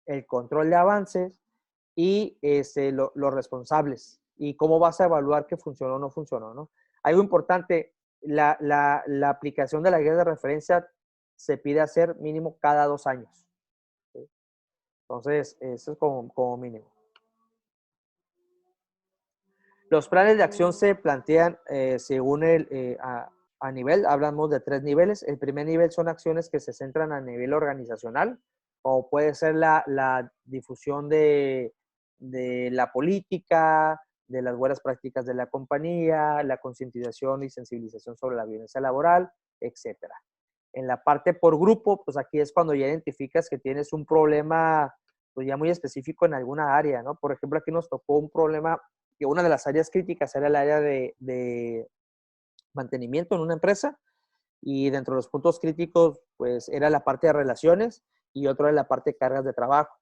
el control de avances y los responsables y cómo vas a evaluar que funcionó o no funcionó, ¿no? Algo importante, la aplicación de la guía de referencia se pide hacer mínimo cada 2 años. ¿Sí? Entonces, eso es como mínimo. Los planes de acción se plantean según a nivel, hablamos de 3 niveles. El primer nivel son acciones que se centran a nivel organizacional, o puede ser la difusión de la política, de las buenas prácticas de la compañía, la concientización y sensibilización sobre la violencia laboral, etcétera. En la parte por grupo, pues aquí es cuando ya identificas que tienes un problema pues ya muy específico en alguna área, ¿no? Por ejemplo, aquí nos tocó un problema que una de las áreas críticas era el área de mantenimiento en una empresa y dentro de los puntos críticos, pues era la parte de relaciones y otro era la parte de cargas de trabajo.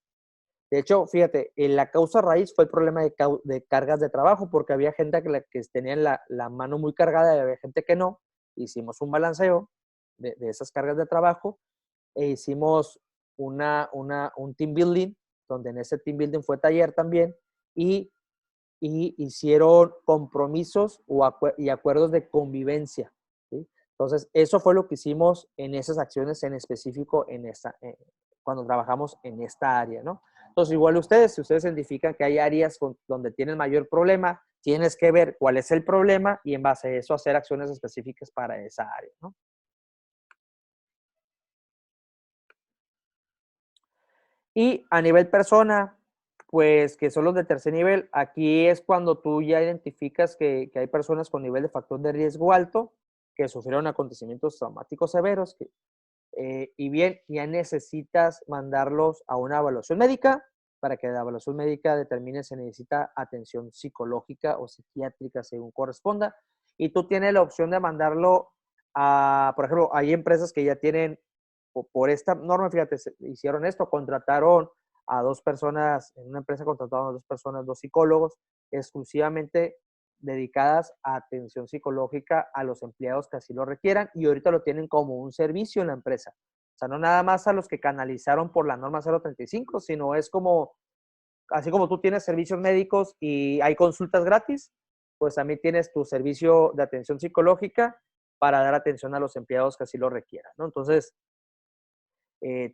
De hecho, fíjate, la causa raíz fue el problema de cargas de trabajo porque había gente que tenía la mano muy cargada y había gente que no. Hicimos un balanceo de esas cargas de trabajo e hicimos un team building, donde en ese team building fue taller también y hicieron compromisos y acuerdos de convivencia. ¿Sí? Entonces, eso fue lo que hicimos en esas acciones en específico cuando trabajamos en esta área, ¿no? Entonces, igual ustedes, si ustedes identifican que hay áreas donde tienen mayor problema, tienes que ver cuál es el problema y en base a eso hacer acciones específicas para esa área, ¿no? Y a nivel persona, pues que son los de tercer nivel, aquí es cuando tú ya identificas que hay personas con nivel de factor de riesgo alto, que sufrieron acontecimientos traumáticos severos, y bien, ya necesitas mandarlos a una evaluación médica para que la evaluación médica determine si necesita atención psicológica o psiquiátrica según corresponda. Y tú tienes la opción de mandarlo por ejemplo, hay empresas que ya tienen por esta norma, fíjate, hicieron esto, contrataron a 2 personas, en una empresa contrataron a 2 personas, 2 psicólogos, exclusivamente dedicadas a atención psicológica a los empleados que así lo requieran y ahorita lo tienen como un servicio en la empresa. O sea, no nada más a los que canalizaron por la norma 035, sino es como, así como tú tienes servicios médicos y hay consultas gratis, pues también tienes tu servicio de atención psicológica para dar atención a los empleados que así lo requieran, ¿no? Entonces,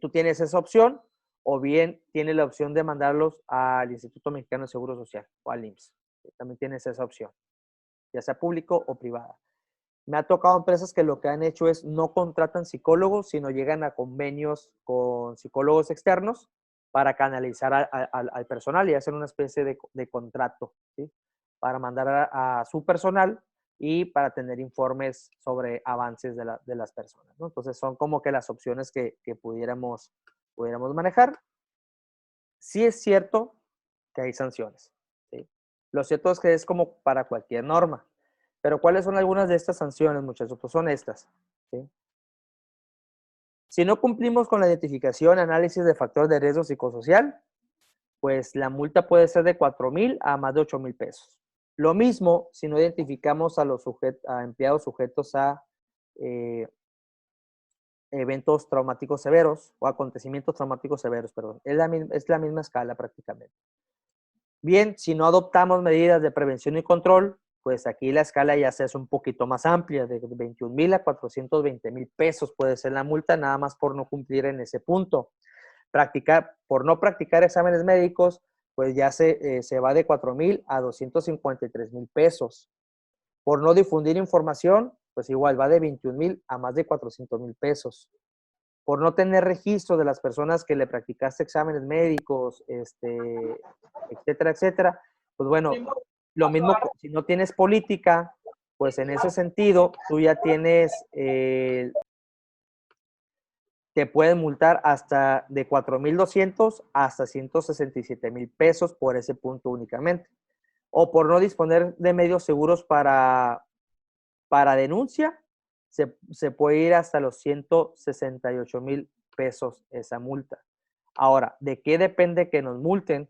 Tú tienes esa opción o bien tienes la opción de mandarlos al Instituto Mexicano de Seguro Social o al IMSS. También tienes esa opción, ya sea público o privada. Me ha tocado empresas que lo que han hecho es no contratan psicólogos, sino llegan a convenios con psicólogos externos para canalizar al personal y hacer una especie de contrato, ¿sí? Para mandar a su personal y para tener informes sobre avances de las personas, ¿no? Entonces son como que las opciones que pudiéramos manejar. Sí es cierto que hay sanciones, ¿sí? Lo cierto es que es como para cualquier norma. Pero ¿cuáles son algunas de estas sanciones, muchachos? Pues son estas, ¿sí? Si no cumplimos con la identificación, análisis de factor de riesgo psicosocial, pues la multa puede ser de 4,000 a más de 8,000 pesos. Lo mismo si no identificamos a empleados sujetos a eh, eventos traumáticos severos o acontecimientos traumáticos severos, perdón. Es la misma escala prácticamente. Bien, si no adoptamos medidas de prevención y control, pues aquí la escala ya se hace un poquito más amplia, de 21,000 a 420,000 pesos puede ser la multa, nada más por no cumplir en ese punto. Por no practicar exámenes médicos, pues ya se va de 4,000 a 253,000 pesos. Por no difundir información, pues igual va de 21,000 a más de 400,000 pesos. Por no tener registro de las personas que le practicaste exámenes médicos, etcétera, etcétera, pues bueno, lo mismo, si no tienes política, pues en ese sentido, tú ya tienes, te pueden multar hasta de 4,200 hasta 167,000 pesos por ese punto únicamente. O por no disponer de medios seguros para denuncia, se puede ir hasta los 168,000 pesos esa multa. Ahora, ¿de qué depende que nos multen?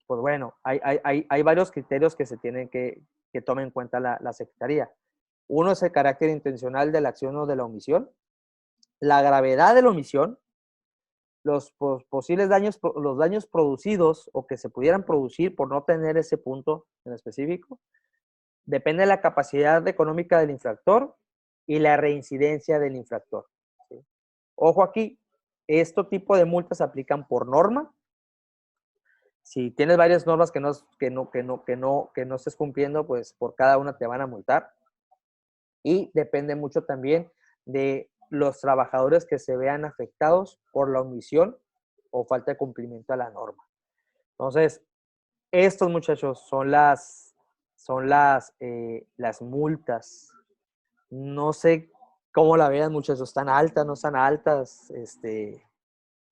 Pues bueno, hay varios criterios que se tienen que tome en cuenta la Secretaría. Uno es el carácter intencional de la acción o de la omisión, la gravedad de la omisión, los posibles daños, los daños producidos o que se pudieran producir por no tener ese punto en específico. Depende de la capacidad económica del infractor y la reincidencia del infractor, ¿sí? Ojo aquí, este tipo de multas se aplican por norma. Si tienes varias normas que no estés cumpliendo, pues por cada una te van a multar. Y depende mucho también de los trabajadores que se vean afectados por la omisión o falta de cumplimiento a la norma. Entonces, estos muchachos las multas. No sé cómo la vean, muchachos, ¿están altas, no están altas?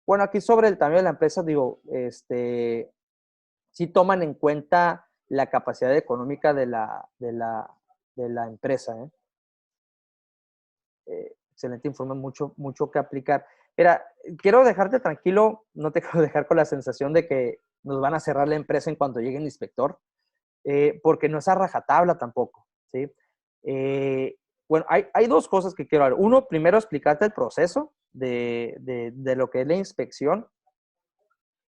Bueno, aquí sobre el tamaño de la empresa, digo, sí toman en cuenta la capacidad económica de la empresa, ¿eh? Excelente informe, mucho que aplicar. Mira, quiero dejarte tranquilo, no te quiero dejar con la sensación de que nos van a cerrar la empresa en cuanto llegue el inspector, porque no es a rajatabla tampoco, ¿sí? Bueno, hay dos cosas que quiero hablar. Uno, primero explicarte el proceso de lo que es la inspección,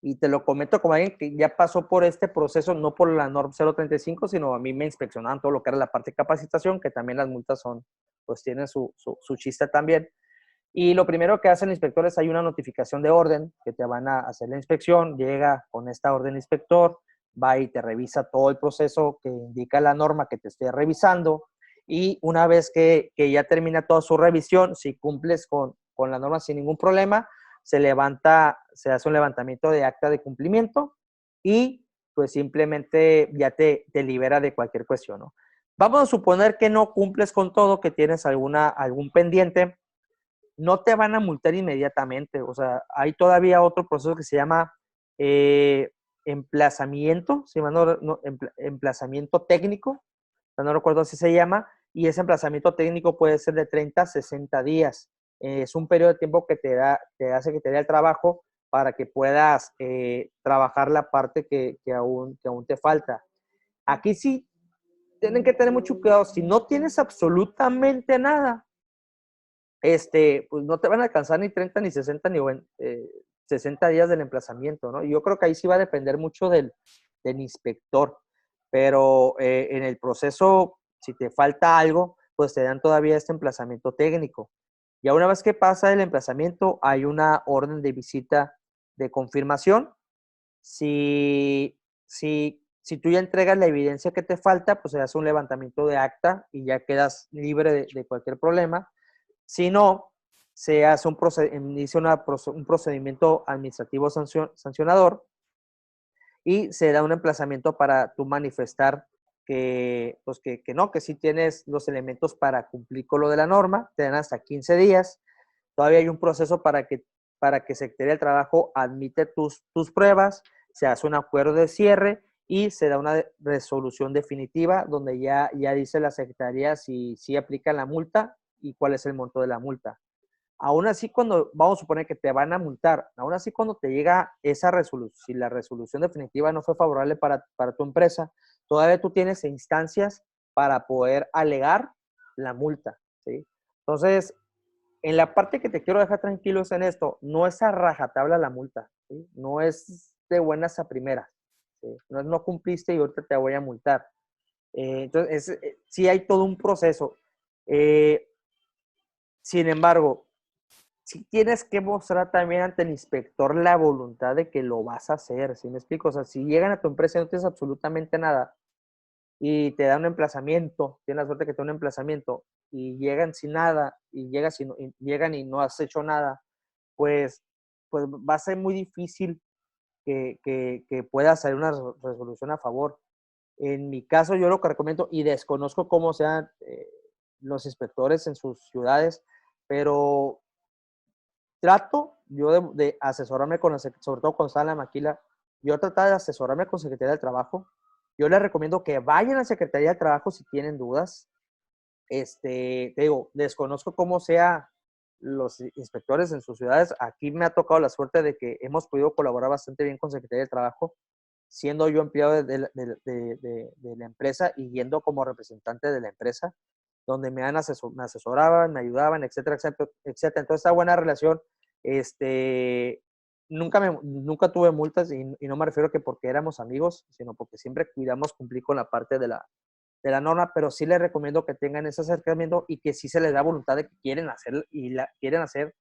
y te lo comento como alguien que ya pasó por este proceso, no por la norma 035, sino a mí me inspeccionaban todo lo que era la parte de capacitación, que también las multas pues tienen su chiste también. Y lo primero que hace el inspector es hay una notificación de orden que te van a hacer la inspección, llega con esta orden inspector, va y te revisa todo el proceso que indica la norma que te esté revisando, y una vez que ya termina toda su revisión, si cumples con la norma sin ningún problema, se hace un levantamiento de acta de cumplimiento y pues simplemente ya te libera de cualquier cuestión, ¿no? Vamos a suponer que no cumples con todo, que tienes algún pendiente, no te van a multar inmediatamente. O sea, hay todavía otro proceso que se llama emplazamiento, si mal no, emplazamiento técnico, no recuerdo si se llama, y ese emplazamiento técnico puede ser de 30 a 60 días. Es un periodo de tiempo que te hace que te dé el trabajo para que puedas trabajar la parte que aún te falta. Aquí sí tienen que tener mucho cuidado. Si no tienes absolutamente nada, pues no te van a alcanzar ni 30, ni 60, ni 60 días del emplazamiento, ¿no? Y yo creo que ahí sí va a depender mucho del inspector, pero en el proceso, si te falta algo, pues te dan todavía este emplazamiento técnico. Ya una vez que pasa el emplazamiento, hay una orden de visita de confirmación. Si tú ya entregas la evidencia que te falta, pues se hace un levantamiento de acta y ya quedas libre de cualquier problema. Si no, se hace inicia un procedimiento administrativo sancionador y se da un emplazamiento para tú manifestar que, pues que no, que sí tienes los elementos para cumplir con lo de la norma, te dan hasta 15 días. Todavía hay un proceso para que Secretaría del Trabajo admite tus pruebas, se hace un acuerdo de cierre y se da una resolución definitiva donde ya dice la Secretaría si aplica la multa y cuál es el monto de la multa. Aún así, vamos a suponer que te van a multar, aún así cuando te llega esa resolución, si la resolución definitiva no fue favorable para tu empresa, todavía tú tienes instancias para poder alegar la multa, ¿sí? Entonces, en la parte que te quiero dejar tranquilos en esto, no es a rajatabla la multa, ¿sí? No es de buenas a primeras, ¿sí? No es no cumpliste y ahorita te voy a multar. Entonces, sí hay todo un proceso. Eh, Sin embargo, sí tienes que mostrar también ante el inspector la voluntad de que lo vas a hacer, ¿sí me explico? O sea, si llegan a tu empresa y no tienes absolutamente nada y te dan un emplazamiento, tienes la suerte que te dan un emplazamiento y llegan sin nada y llegan y no has hecho nada, pues, pues va a ser muy difícil que pueda salir una resolución a favor. En mi caso, yo lo que recomiendo, y desconozco cómo sean los inspectores en sus ciudades, pero trato yo de asesorarme sobre todo cuando está en la maquila, yo trato de asesorarme con Secretaría del Trabajo. Yo les recomiendo que vayan a Secretaría del Trabajo si tienen dudas. Te digo, desconozco cómo sea los inspectores en sus ciudades. Aquí me ha tocado la suerte de que hemos podido colaborar bastante bien con Secretaría del Trabajo, siendo yo empleado de la empresa y yendo como representante de la empresa, donde me asesoraban, me ayudaban, etcétera, etcétera, etcétera. Entonces, esta buena relación, nunca tuve multas y no me refiero que porque éramos amigos, sino porque siempre cuidamos cumplir con la parte de la norma, pero sí les recomiendo que tengan ese acercamiento y que sí se les da voluntad de que quieren hacer quieren hacer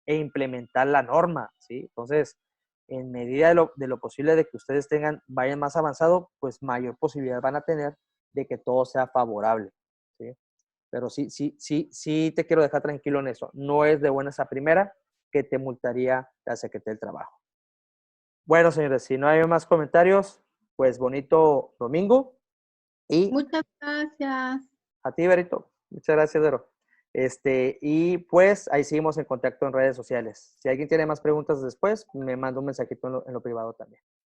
e implementar la norma, ¿sí? Entonces, en medida de lo posible de que ustedes vayan más avanzado, pues mayor posibilidad van a tener de que todo sea favorable, ¿sí? Pero sí, sí, sí, sí te quiero dejar tranquilo en eso. No es de buenas a primera que te multaría la Secretaría del Trabajo. Bueno, señores, si no hay más comentarios, pues bonito domingo y Muchas gracias. a ti, Berito. Muchas gracias, Vero. Y pues ahí seguimos en contacto en redes sociales. Si alguien tiene más preguntas después, me manda un mensajito en lo privado también.